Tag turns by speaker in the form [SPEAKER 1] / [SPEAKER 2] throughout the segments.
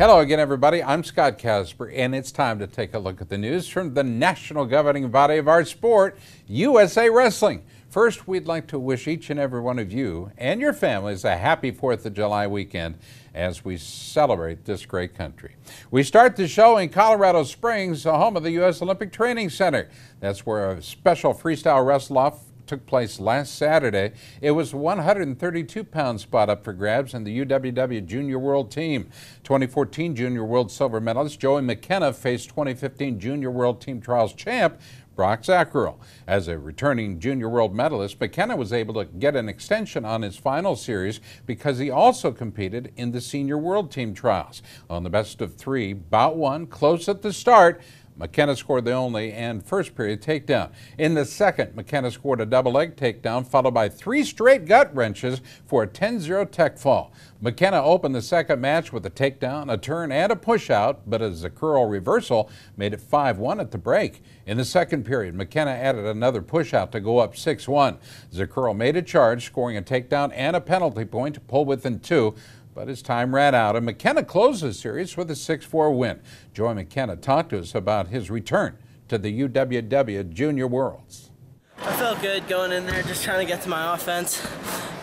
[SPEAKER 1] Hello again, everybody. I'm Scott Casper, and it's time to take a look at the news from the national governing body of our sport, USA Wrestling. First, we'd like to wish each and every one of you and your families a happy 4th of July weekend as we celebrate this great country. We start the show in Colorado Springs, the home of the U.S. Olympic Training Center. That's where a special freestyle wrestle-off took place last Saturday. It was a 132-pound spot up for grabs in the UWW Junior World Team. 2014 Junior World Silver medalist Joey McKenna faced 2015 Junior World Team Trials champ Brock Zackerl. As a returning Junior World medalist, McKenna was able to get an extension on his final series because he also competed in the Senior World Team Trials. On the best of three, bout one, close at the start, McKenna scored the only and first period takedown. In the second, McKenna scored a double leg takedown followed by 3 straight gut wrenches for a 10-0 tech fall. McKenna opened the second match with a takedown, a turn, and a push-out, but a Zackerl reversal made it 5-1 at the break. In the second period, McKenna added another push-out to go up 6-1. Zackerl made a charge, scoring a takedown and a penalty point to pull within 2. But his time ran out, and McKenna closed the series with a 6-4 win. Joey McKenna talked to us about his return to the UWW Junior Worlds.
[SPEAKER 2] I felt good going in there, just trying to get to my offense.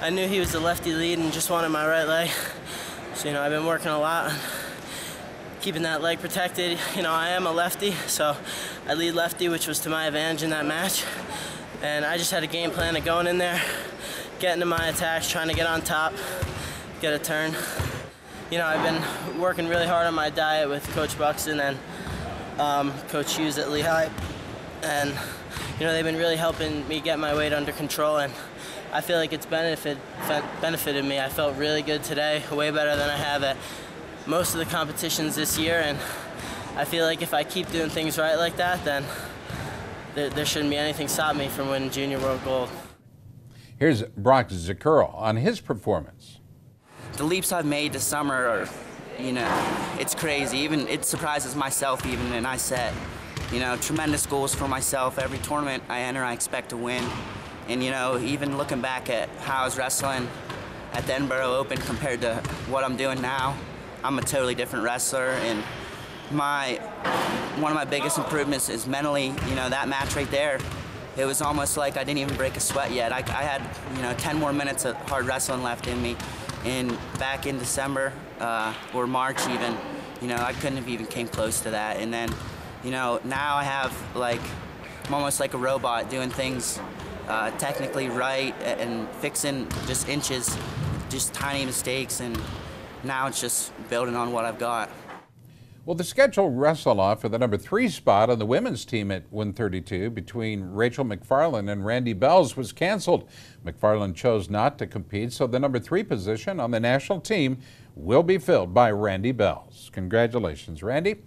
[SPEAKER 2] I knew he was the lefty lead and just wanted my right leg. So, I've been working a lot on keeping that leg protected. I am a lefty, so I lead lefty, which was to my advantage in that match. And I just had a game plan of going in there, getting to my attacks, trying to get on top, get a turn. I've been working really hard on my diet with Coach Buxton and Coach Hughes at Lehigh, and they've been really helping me get my weight under control, and I feel like it's benefited me. I felt really good today, way better than I have at most of the competitions this year, and I feel like if I keep doing things right like that, then there shouldn't be anything stop me from winning Junior World Gold.
[SPEAKER 1] Here's Brock Zackerl on his performance.
[SPEAKER 3] The leaps I've made this summer are, it's crazy. It surprises myself even, and I set, tremendous goals for myself. Every tournament I enter, I expect to win. And, even looking back at how I was wrestling at the Edinburgh Open compared to what I'm doing now, I'm a totally different wrestler. And one of my biggest improvements is mentally, that match right there. It was almost like I didn't even break a sweat yet. I had, 10 more minutes of hard wrestling left in me. And back in December or March even, I couldn't have even came close to that. And then, now I have I'm almost like a robot doing things technically right and fixing just inches, just tiny mistakes. And now it's just building on what I've got.
[SPEAKER 1] Well, the scheduled wrestle-off for the number 3 spot on the women's team at 132 between Rachel McFarland and Randy Bells was canceled. McFarland chose not to compete, so the number 3 position on the national team will be filled by Randy Bells. Congratulations, Randy.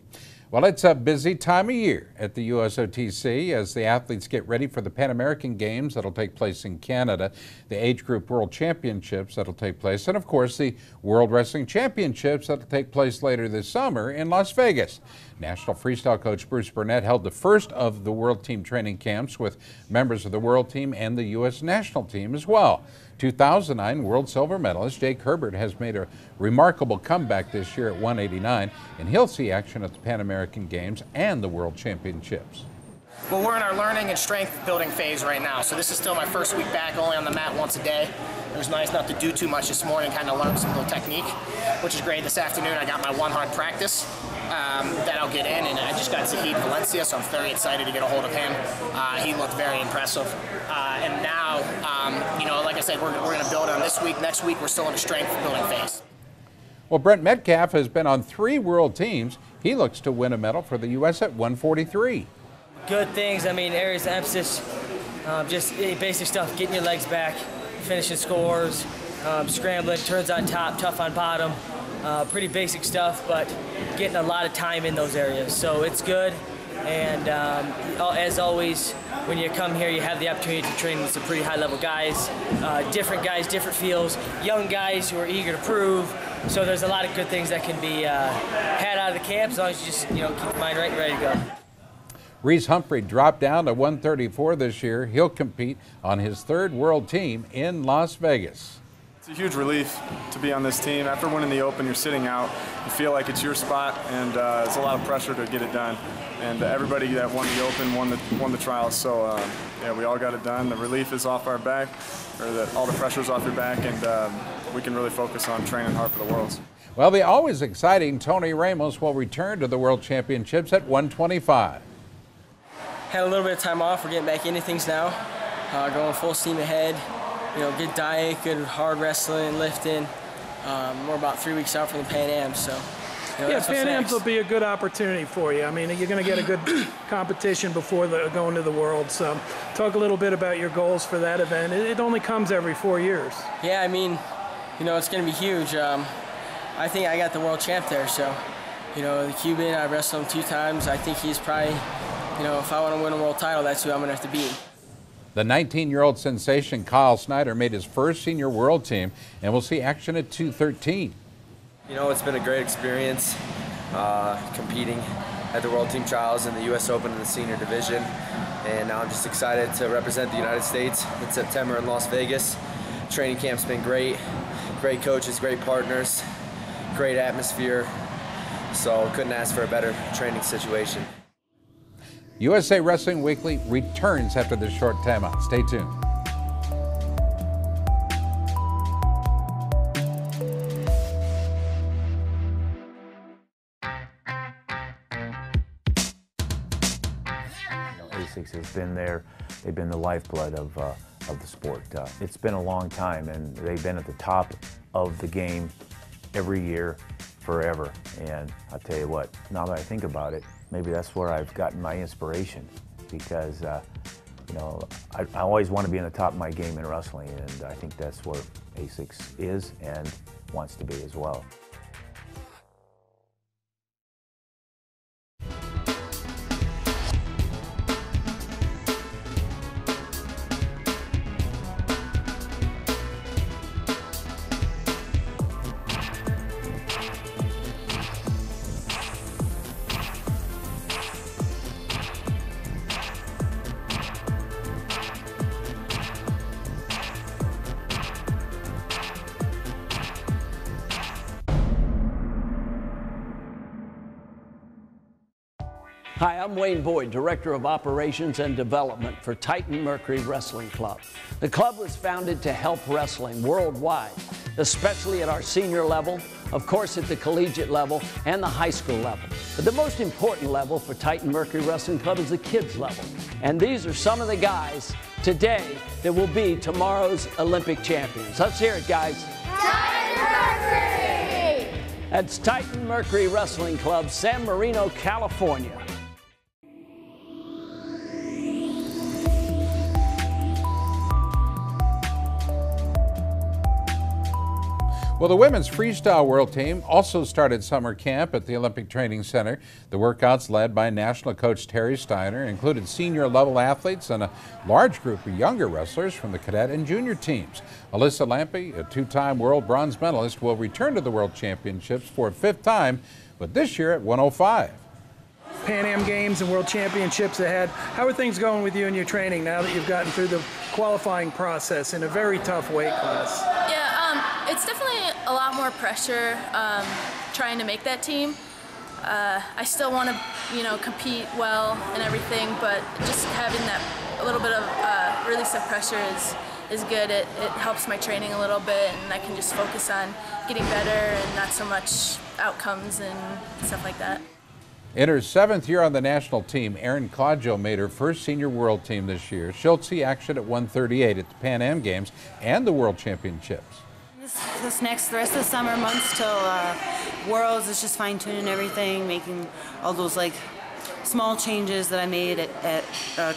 [SPEAKER 1] Well, it's a busy time of year at the USOTC as the athletes get ready for the Pan American Games that'll take place in Canada, the Age Group World Championships that'll take place, and of course the World Wrestling Championships that'll take place later this summer in Las Vegas. National Freestyle coach Bruce Burnett held the first of the World Team training camps with members of the World Team and the U.S. National Team as well. 2009 World Silver medalist Jake Herbert has made a remarkable comeback this year at 189, and he'll see action at the Pan American Games and the World Championships.
[SPEAKER 4] Well, we're in our learning and strength building phase right now, so this is still my first week back, only on the mat once a day. It was nice not to do too much this morning, kind of learn some little technique, which is great. This afternoon I got my 1 hard practice that I'll get in, and I just got Zahid Valencia, so I'm very excited to get a hold of him. He looked very impressive. And now, like I said, we're going to build on this week. Next week, we're still in a strength building phase.
[SPEAKER 1] Well, Brent Metcalf has been on 3 world teams. He looks to win a medal for the U.S. at 143.
[SPEAKER 5] Good things. Areas of emphasis, just basic stuff, getting your legs back, finishing scores, scrambling, turns on top, tough on bottom. Pretty basic stuff, but getting a lot of time in those areas. So it's good. And as always, when you come here, you have the opportunity to train with some pretty high-level guys, different feels, young guys who are eager to prove. So there's a lot of good things that can be had out of the camp as long as you just keep your mind right and ready to go.
[SPEAKER 1] Reese Humphrey dropped down to 134 this year. He'll compete on his 3rd world team in Las Vegas.
[SPEAKER 6] It's a huge relief to be on this team. After winning the Open, you're sitting out. You feel like it's your spot, and it's a lot of pressure to get it done. And everybody that won the Open won the trials. So yeah, we all got it done. The relief is off our back, or that all the pressure's off your back, and we can really focus on training hard for the Worlds.
[SPEAKER 1] Well, the always exciting Tony Ramos will return to the World Championships at 125.
[SPEAKER 2] Had a little bit of time off. We're getting back into things now. Going full steam ahead. You know, good diet, good hard wrestling, lifting. We're about 3 weeks out from the Pan Am, so. You know,
[SPEAKER 7] yeah, Pan Am's will be a good opportunity for you. I mean, you're going to get a good competition before going to the World. So, talk a little bit about your goals for that event. It only comes every 4 years.
[SPEAKER 2] Yeah, I mean, you know, it's going to be huge. I think I got the world champ there, so, you know, the Cuban, I wrestled him 2 times. I think he's probably, you know, if I want to win a world title, that's who I'm going to have to beat.
[SPEAKER 1] The 19-year-old sensation Kyle Snyder made his first senior world team and will see action at 213.
[SPEAKER 8] You know, it's been a great experience competing at the World Team Trials and the U.S. Open in the senior division. And now I'm just excited to represent the United States in September in Las Vegas. Training camp's been great. Great coaches, great partners, great atmosphere. So couldn't ask for a better training situation.
[SPEAKER 1] USA Wrestling Weekly returns after this short timeout. Stay tuned.
[SPEAKER 9] ASICS has been there. They've been the lifeblood of the sport. It's been a long time, and they've been at the top of the game every year, forever. And I'll tell you what, now that I think about it, maybe that's where I've gotten my inspiration, because you know, I always want to be in the top of my game in wrestling, and I think that's where ASICS is and wants to be as well.
[SPEAKER 10] Hi, I'm Wayne Boyd, Director of Operations and Development for Titan Mercury Wrestling Club. The club was founded to help wrestling worldwide, especially at our senior level, of course at the collegiate level, and the high school level. But the most important level for Titan Mercury Wrestling Club is the kids level. And these are some of the guys today that will be tomorrow's Olympic champions. Let's hear it, guys.
[SPEAKER 11] Titan Mercury!
[SPEAKER 10] That's Titan Mercury Wrestling Club, San Marino, California.
[SPEAKER 1] Well, the women's freestyle world team also started summer camp at the Olympic Training Center. The workouts, led by national coach Terry Steiner, included senior level athletes and a large group of younger wrestlers from the cadet and junior teams. Alyssa Lampe, a 2-time world bronze medalist, will return to the World Championships for a 5th time, but this year at 105.
[SPEAKER 7] Pan Am Games and World Championships ahead. How are things going with you in your training now that you've gotten through the qualifying process in a very tough weight class?
[SPEAKER 11] Yeah, it's definitely a lot more pressure trying to make that team. I still want to, you know, compete well and everything, but just having that a little bit of release of pressure is good. It helps my training a little bit, and I can just focus on getting better and not so much outcomes and stuff like that.
[SPEAKER 1] In her 7th year on the national team, Erin Claudio made her first senior world team this year. She'll see action at 138 at the Pan Am Games and the World Championships.
[SPEAKER 12] The rest of the summer months till Worlds is just fine-tuning everything, making all those like small changes that I made at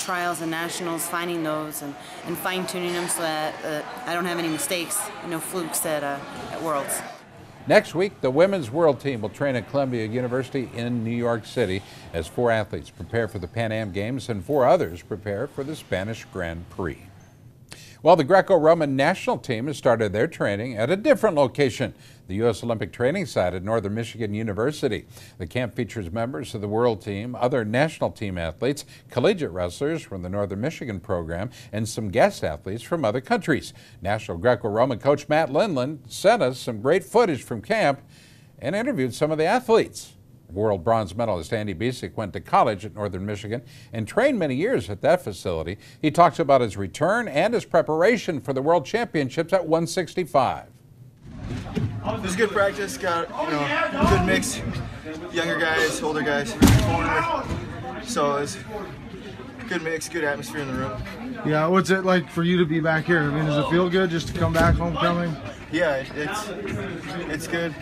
[SPEAKER 12] trials and nationals, finding those and fine-tuning them so that I don't have any mistakes, no flukes at Worlds.
[SPEAKER 1] Next week, the women's world team will train at Columbia University in New York City as 4 athletes prepare for the Pan Am Games and 4 others prepare for the Spanish Grand Prix. Well, the Greco-Roman national team has started their training at a different location, the U.S. Olympic Training Site at Northern Michigan University. The camp features members of the world team, other national team athletes, collegiate wrestlers from the Northern Michigan program, and some guest athletes from other countries. National Greco-Roman coach Matt Lindland sent us some great footage from camp and interviewed some of the athletes. World bronze medalist Andy Bisick went to college at Northern Michigan and trained many years at that facility. He talks about his return and his preparation for the World Championships at 165.
[SPEAKER 13] It was good practice, got a good mix, younger guys, older guys, corner. So it was a good mix, good atmosphere in the room.
[SPEAKER 14] Yeah, what's it like for you to be back here? I mean, does it feel good just to come back homecoming?
[SPEAKER 13] Yeah, it's good.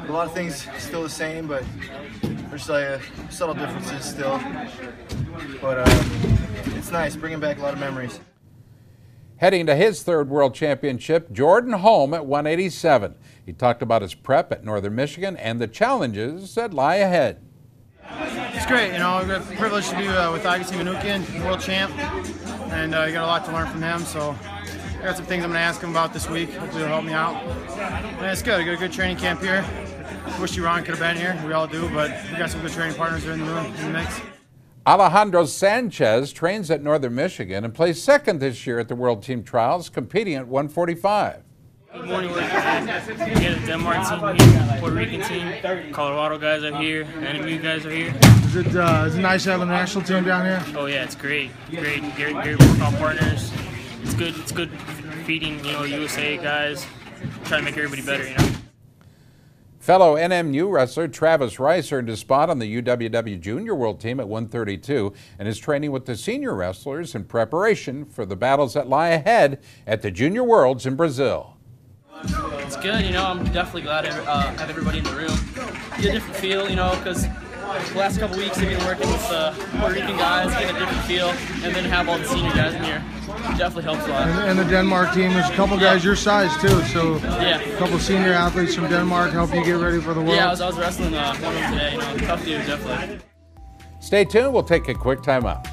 [SPEAKER 13] A lot of things still the same, but there's like subtle differences still. But it's nice, bringing back a lot of memories.
[SPEAKER 1] Heading to his third World Championship, Jordan Holm at 187. He talked about his prep at Northern Michigan and the challenges that lie ahead.
[SPEAKER 15] It's great, I got the privilege to be with Agassi Manoukian, world champ, and you got a lot to learn from him. So I got some things I'm going to ask him about this week. Hopefully he'll help me out. And it's good. I got a good training camp here. Wish Ron could have been here. We all do, but we got some good training partners here in the room, in the mix.
[SPEAKER 1] Alejandro Sanchez trains at Northern Michigan and plays second this year at the World Team Trials, competing at 145.
[SPEAKER 16] Good morning. We're here at the Denmark team, Puerto Rican team, Colorado guys are here, NMU guys are here.
[SPEAKER 14] Is it nice to have a national team down here?
[SPEAKER 16] Oh yeah, it's great. Great workout partners. It's good feeding, USA guys, trying to make everybody better,
[SPEAKER 1] Fellow NMU wrestler Travis Rice earned his spot on the UWW Junior World Team at 132 and is training with the senior wrestlers in preparation for the battles that lie ahead at the Junior Worlds in Brazil.
[SPEAKER 17] It's good, I'm definitely glad to have everybody in the room. Get a different feel, because the last couple weeks I've been working with Puerto Rican guys, get a different feel, and then have all the senior guys in here. Definitely helps a lot.
[SPEAKER 14] And the Denmark team, there's a couple guys your size too, so
[SPEAKER 17] yeah.
[SPEAKER 14] A couple senior athletes from Denmark help you get ready for the World.
[SPEAKER 17] Yeah, I was wrestling one of them today, tough dude, definitely.
[SPEAKER 1] Stay tuned, we'll take a quick time out.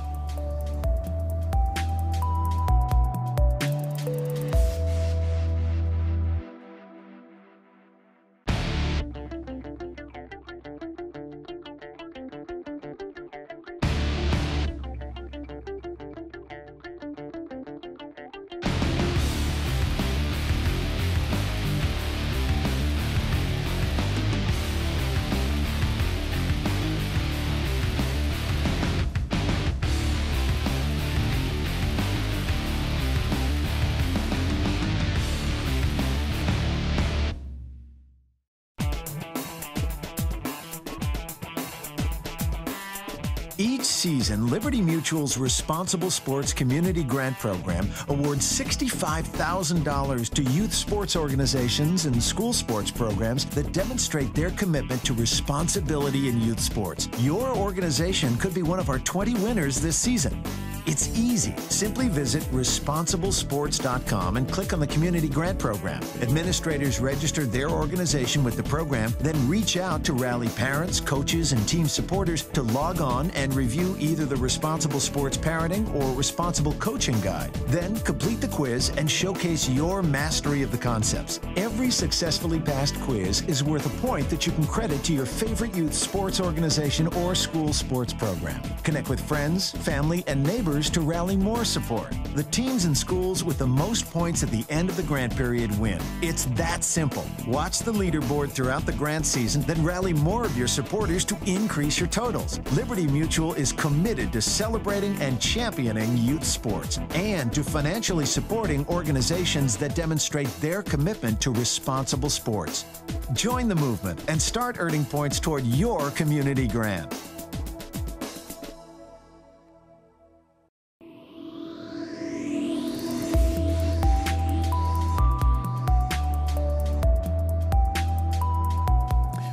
[SPEAKER 18] Each season, Liberty Mutual's Responsible Sports Community Grant Program awards $65,000 to youth sports organizations and school sports programs that demonstrate their commitment to responsibility in youth sports. Your organization could be one of our 20 winners this season. It's easy. Simply visit responsiblesports.com and click on the Community Grant Program. Administrators register their organization with the program, then reach out to rally parents, coaches, and team supporters to log on and review either the Responsible Sports Parenting or Responsible Coaching Guide. Then complete the quiz and showcase your mastery of the concepts. Every successfully passed quiz is worth a point that you can credit to your favorite youth sports organization or school sports program. Connect with friends, family, and neighbors to rally more support. The teams and schools with the most points at the end of the grant period win. It's that simple. Watch the leaderboard throughout the grant season, then rally more of your supporters to increase your totals. Liberty Mutual is committed to celebrating and championing youth sports and to financially supporting organizations that demonstrate their commitment to responsible sports. Join the movement and start earning points toward your community grant.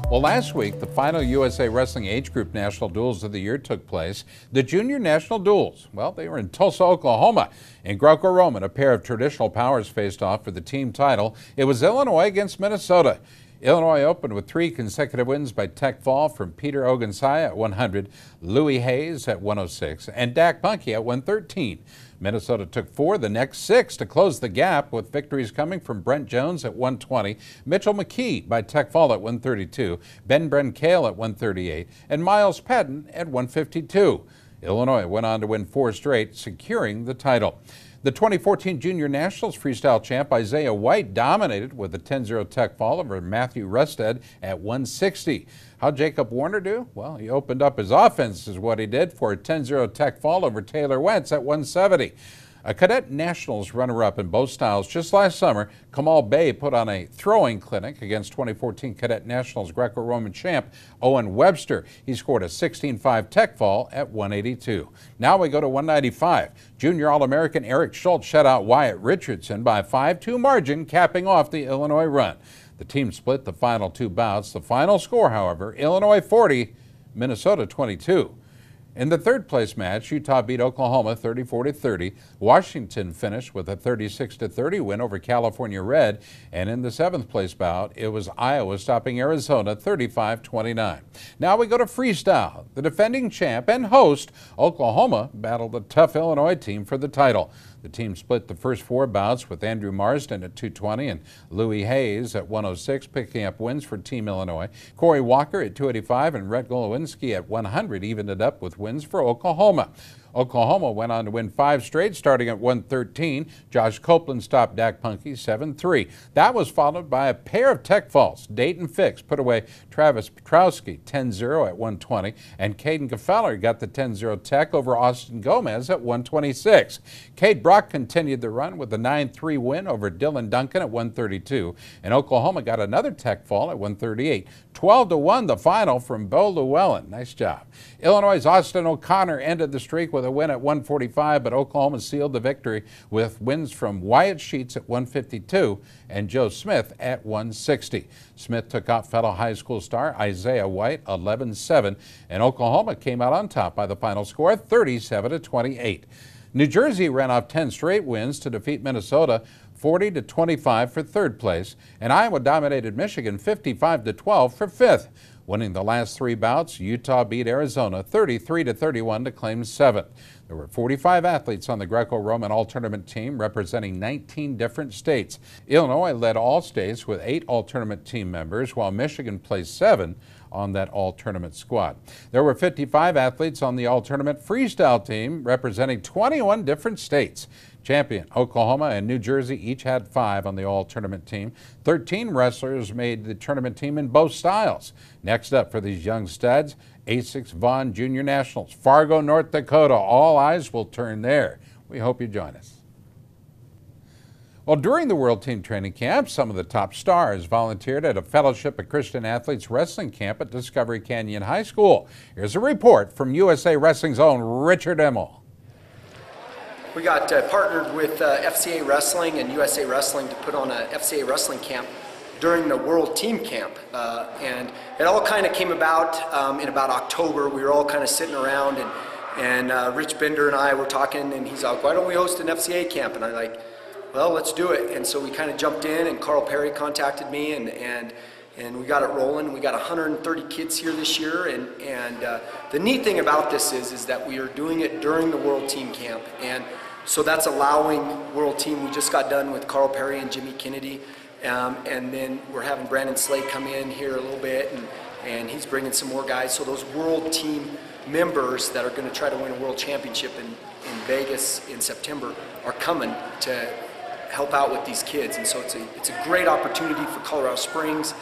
[SPEAKER 1] Well, last week, the final USA Wrestling Age Group National Duels of the Year took place. The Junior National Duels, well, they were in Tulsa, Oklahoma. In Greco-Roman, a pair of traditional powers faced off for the team title. It was Illinois against Minnesota. Illinois opened with 3 consecutive wins by Tech Fall from Peter Ogunsaya at 100, Louis Hayes at 106, and Dak Punky at 113. Minnesota took 4 the next 6 to close the gap, with victories coming from Brent Jones at 120, Mitchell McKee by Tech Fall at 132, Ben Brenkale at 138, and Miles Patton at 152. Illinois went on to win 4 straight, securing the title. The 2014 Junior Nationals freestyle champ Isaiah White dominated with a 10-0 Tech Fall over Matthew Rusted at 160. How'd Jacob Warner do? Well, he opened up his offense is what he did for a 10-0 Tech Fall over Taylor Wentz at 170. A Cadet Nationals runner-up in both styles just last summer, Kamal Bey put on a throwing clinic against 2014 Cadet Nationals Greco-Roman champ Owen Webster. He scored a 16-5 Tech Fall at 182. Now we go to 195. Junior All-American Eric Schultz shut out Wyatt Richardson by a 5-2 margin, capping off the Illinois run. The team split the final 2 bouts. The final score, however, Illinois 40, Minnesota 22. In the third place match, Utah beat Oklahoma 34-30. Washington finished with a 36-30 win over California Red. And in the 7th place bout, it was Iowa stopping Arizona 35-29. Now we go to freestyle. The defending champ and host, Oklahoma, battled a tough Illinois team for the title. The team split the first 4 bouts, with Andrew Marsden at 220 and Louis Hayes at 106 picking up wins for Team Illinois. Corey Walker at 285 and Rhett Golowinski at 100 evened it up with wins for Oklahoma. Oklahoma went on to win 5 straight, starting at 113. Josh Copeland stopped Dak Punky 7-3. That was followed by a pair of Tech Falls. Dayton Fix put away Travis Petrowski 10-0 at 120, and Caden Gefeller got the 10-0 Tech over Austin Gomez at 126. Cade Brock continued the run with a 9-3 win over Dylan Duncan at 132, and Oklahoma got another Tech Fall at 138. 12-1 the final from Bo Llewellyn. Nice job. Illinois' Austin O'Connor ended the streak with a win at 145, but Oklahoma sealed the victory with wins from Wyatt Sheets at 152 and Joe Smith at 160. Smith took out fellow high school star Isaiah White 11-7, and Oklahoma came out on top by the final score 37-28. New Jersey ran off 10 straight wins to defeat Minnesota 40-25 for 3rd place, and Iowa dominated Michigan 55-12 for 5th. Winning the last 3 bouts, Utah beat Arizona 33-31 to claim 7th. There were 45 athletes on the Greco-Roman all-tournament team representing 19 different states. Illinois led all states with 8 all-tournament team members, while Michigan placed 7 on that all-tournament squad. There were 55 athletes on the all-tournament freestyle team representing 21 different states. Champion Oklahoma and New Jersey each had 5 on the all-tournament team. 13 wrestlers made the tournament team in both styles. Next up for these young studs, Asics Vaughn Junior Nationals, Fargo, North Dakota. All eyes will turn there. We hope you join us. Well, during the World Team Training Camp, some of the top stars volunteered at a Fellowship of Christian Athletes wrestling camp at Discovery Canyon High School. Here's a report from USA Wrestling's own Richard Emmel.
[SPEAKER 19] We got partnered with FCA Wrestling and USA Wrestling to put on a FCA Wrestling camp during the World Team Camp. And it all kind of came about in about October. We were all kind of sitting around, and Rich Bender and I were talking, and he's like, why don't we host an FCA camp? And I'm like, well, let's do it. And so we kind of jumped in, and Carl Perry contacted me, and we got it rolling. We got 130 kids here this year, and the neat thing about this is that we are doing it during the World Team Camp, and so that's allowing World Team. We just got done with Carl Perry and Jimmy Kennedy, and then we're having Brandon Slade come in here a little bit, and he's bringing some more guys. So those World Team members that are going to try to win a World Championship in Vegas in September are coming to help out with these kids, and so it's a great opportunity for Colorado Springs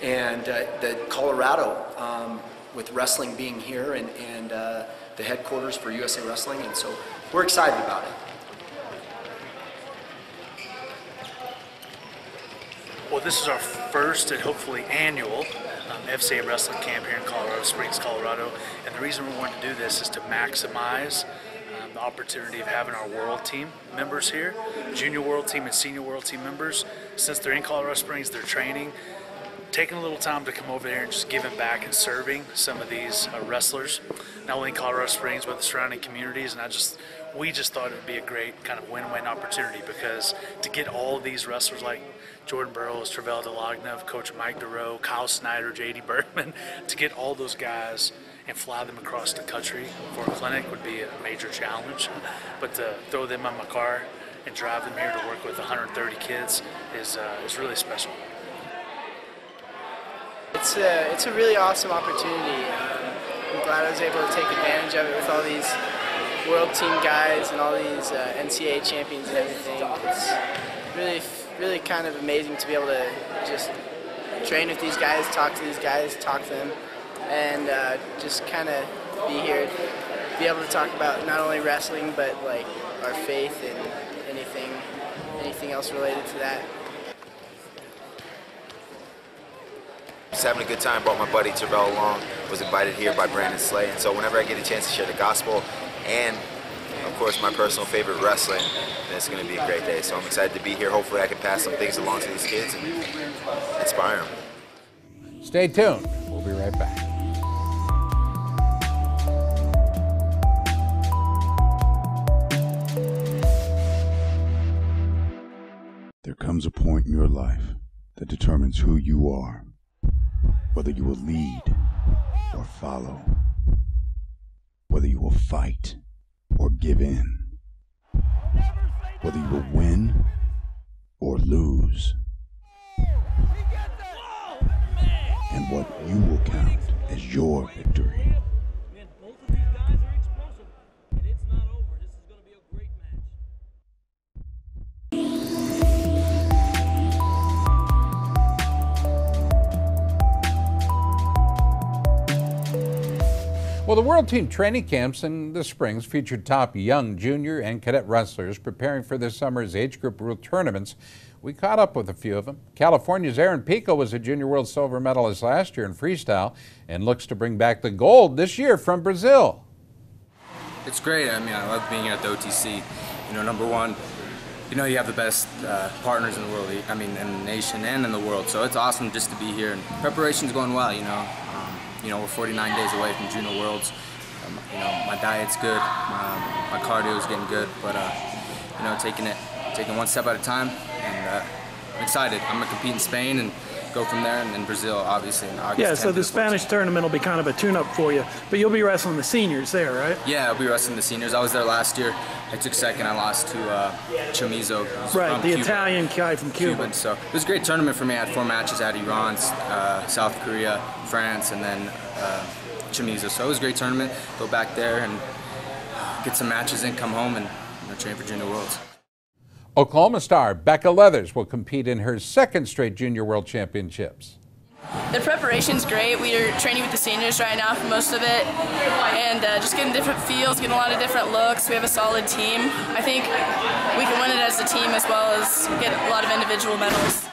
[SPEAKER 19] and the Colorado with wrestling being here and the headquarters for USA Wrestling, and so we're excited about it.
[SPEAKER 20] Well, this is our first and hopefully annual FCA Wrestling Camp here in Colorado Springs, Colorado, and the reason we wanted to do this is to maximize the opportunity of having our World Team members here, Junior World Team and Senior World Team members. Since they're in Colorado Springs, they're training, taking a little time to come over here and just giving back and serving some of these wrestlers, not only in Colorado Springs but the surrounding communities. And I just we just thought it would be a great kind of win-win opportunity, because to get all of these wrestlers like Jordan Burroughs, Travell Delagnov, Coach Mike DeRoe, Kyle Snyder, J.D. Bergman, to get all those guys and fly them across the country for a clinic would be a major challenge. But to throw them on my car and drive them here to work with 130 kids is really special.
[SPEAKER 21] It's a really awesome opportunity. I'm glad I was able to take advantage of it with all these world team guys and all these NCAA champions and everything. It's really kind of amazing to be able to just train with these guys, talk to these guys, talk to them, and just kind of be here, be able to talk about not only wrestling but like our faith and anything else related to that.
[SPEAKER 22] Just having a good time. Brought my buddy Travell along. Was invited here by Brandon Slay, and so whenever I get a chance to share the gospel and of course my personal favorite, wrestling, then it's going to be a great day. So I'm excited to be here. Hopefully I can pass some things along to these kids and inspire them.
[SPEAKER 1] Stay tuned. We'll be right back.
[SPEAKER 23] There comes a point in your life that determines who you are, whether you will lead or follow, whether you will fight or give in, whether you will win or lose, and what you will count as your victory.
[SPEAKER 1] Well, the World Team training camps in the Springs featured top young junior and cadet wrestlers preparing for this summer's age group world tournaments. We caught up with a few of them. California's Aaron Pico was a Junior World Silver medalist last year in freestyle and looks to bring back the gold this year from Brazil.
[SPEAKER 24] It's great. I mean, I love being at the OTC. You know, number one, you know, you have the best partners in the world, I mean, in the nation and in the world. So it's awesome just to be here. And preparation's going well, you know. We're 49 days away from Junior Worlds. You know, my diet's good, my cardio's getting good, but you know, taking one step at a time, and I'm excited. I'm gonna compete in Spain and go from there, and in Brazil, obviously, in August.
[SPEAKER 7] Yeah, so the Spanish tournament will be kind of a tune-up for you, but you'll be wrestling the seniors there, right?
[SPEAKER 24] Yeah, I'll be wrestling the seniors. I was there last year. I took second. I lost to Chamizo.
[SPEAKER 7] Right, the Italian guy from Cuba.
[SPEAKER 24] Cuban. So it was a great tournament for me. I had 4 matches. I had Iran, South Korea, France, and then Chamizo. So it was a great tournament. Go back there and get some matches in, come home, and train for Junior Worlds.
[SPEAKER 1] Oklahoma star Becca Leathers will compete in her second straight Junior World Championships.
[SPEAKER 11] The preparation's great. We are training with the seniors right now for most of it, and just getting different feels, getting a lot of different looks. We have a solid team. I think we can win it as a team as well as get a lot of individual medals.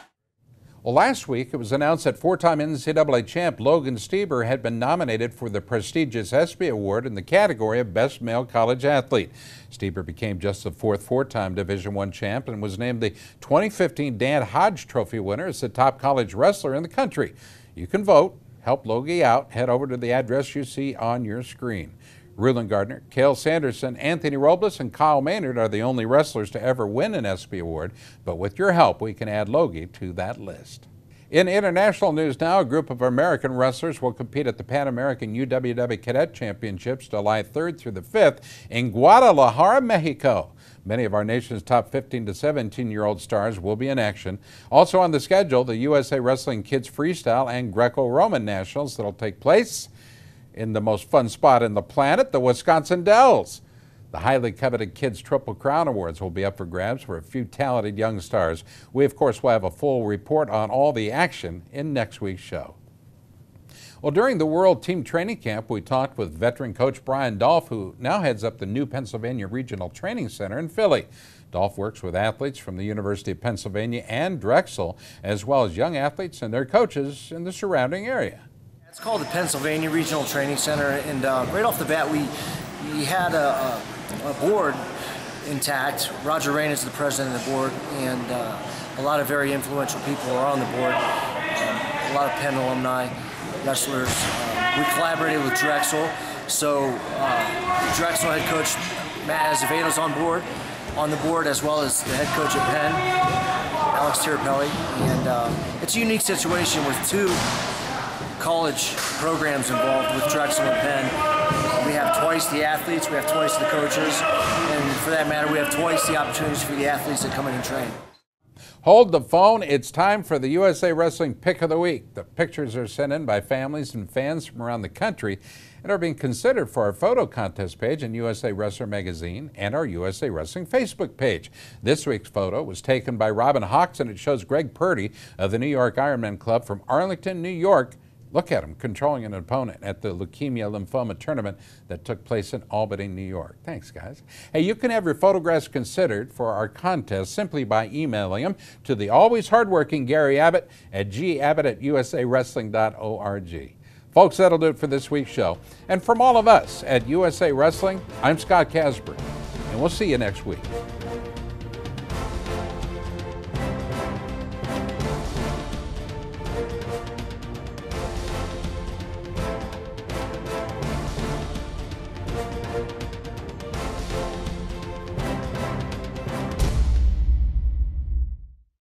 [SPEAKER 1] Well, last week it was announced that 4-time NCAA champ Logan Stieber had been nominated for the prestigious ESPY Award in the category of Best Male College Athlete. Stieber became just the 4th 4-time Division I champ and was named the 2015 Dan Hodge Trophy winner as the top college wrestler in the country. You can vote. Help Logie out. Head over to the address you see on your screen. Rulon Gardner, Cale Sanderson, Anthony Robles, and Kyle Maynard are the only wrestlers to ever win an ESPY Award, but with your help, we can add Logie to that list. In international news now, a group of American wrestlers will compete at the Pan American UWW Cadet Championships July 3rd through the 5th in Guadalajara, Mexico. Many of our nation's top 15 to 17-year-old stars will be in action. Also on the schedule, the USA Wrestling Kids Freestyle and Greco-Roman Nationals that will take place in the most fun spot in the planet, the Wisconsin Dells. The highly coveted Kids Triple Crown Awards will be up for grabs for a few talented young stars. We, of course, will have a full report on all the action in next week's show. Well, during the World Team Training Camp, we talked with veteran coach Brian Dolph, who now heads up the new Pennsylvania Regional Training Center in Philly. Dolph works with athletes from the University of Pennsylvania and Drexel, as well as young athletes and their coaches in the surrounding area.
[SPEAKER 25] It's called the Pennsylvania Regional Training Center, and right off the bat, we had a board intact. Roger Rain is the president of the board, and a lot of very influential people are on the board. A lot of Penn alumni, wrestlers. We collaborated with Drexel, so Drexel head coach Matt Azevedo's on the board, as well as the head coach at Penn, Alex Tirapelli. And it's a unique situation with two college programs involved with Drexel and Penn. We have twice the athletes, we have twice the coaches, and for that matter, we have twice the opportunities for the athletes that come in and train.
[SPEAKER 1] Hold the phone. It's time for the USA Wrestling Pick of the Week. The pictures are sent in by families and fans from around the country and are being considered for our photo contest page in USA Wrestler Magazine and our USA Wrestling Facebook page. This week's photo was taken by Robin Hawks, and it shows Greg Purdy of the New York Ironman Club from Arlington, New York. Look at him controlling an opponent at the Leukemia Lymphoma Tournament that took place in Albany, New York. Thanks, guys. Hey, you can have your photographs considered for our contest simply by emailing them to the always hardworking Gary Abbott at gabbott@usawrestling.org. Folks, that'll do it for this week's show. And from all of us at USA Wrestling, I'm Scott Casper, and we'll see you next week.